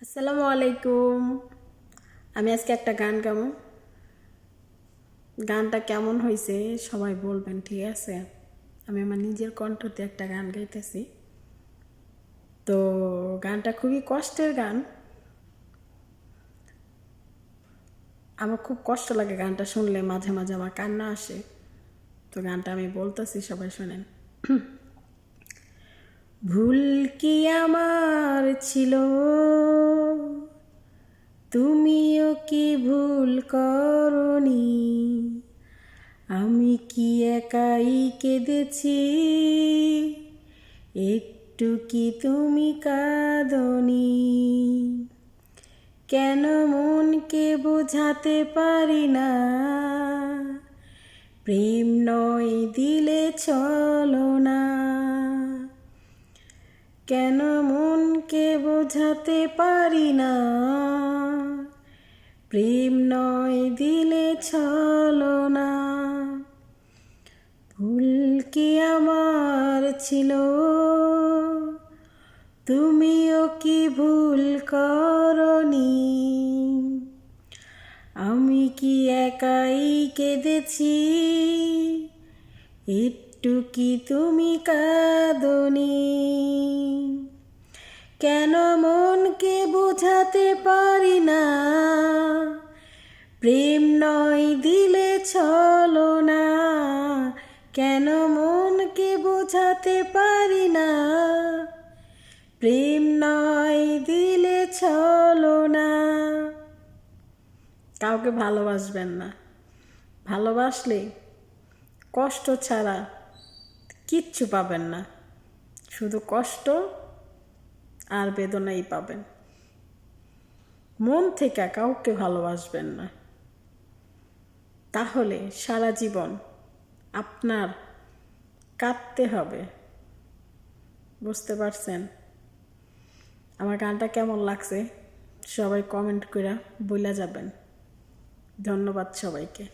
আসসালামু আলাইকুম। আমি আজকে একটা গান গাবো। গানটা কেমন হয়েছে সবাই বলবেন, ঠিক আছে? আমি আমার নিজের কণ্ঠতে একটা গান গাইতেছি। তো গানটা খুবই কষ্টের গান। আমার খুব কষ্ট লাগে গানটা শুনলে, মাঝে মাঝে আমার কান্না আসে। তো গানটা আমি বলতেছি, সবাই শোনেন। ভুল কি আমার ছিল, তুমিও কি ভুল করনি? আমি কি একাই কেঁদেছি, একটু কি তুমি কাঁদনি? কেন মনকে বোঝাতে পারি না, প্রেম নয় দিলে চলো না? কেন মনকে বোঝাতে পারি না, প্রেম নয় দিলে চলো না? ভুল কি আমার ছিল, তুমিও কি ভুল করনি? আমি কি একাই কেঁদেছি, একটু কি তুমি কাঁদনি? কেন মনকে বোঝাতে পারি না, প্রেম নয় দিলে চলো না? কেন মনকে বোঝাতে পারি না, প্রেম নয় দিলে চলো না? কাউকে ভালোবাসবেন না। ভালোবাসলে কষ্ট ছাড়া কিচ্ছু পাবেন না, শুধু কষ্ট আর বেদনাই পাবেন। মন থেকে কাউকে ভালোবাসবেন না, তাহলে সারা জীবন আপনার কাঁদতে হবে। বুঝতে পারছেন? আমার গানটা কেমন লাগছে সবাই কমেন্ট করে বলে যাবেন। ধন্যবাদ সবাইকে।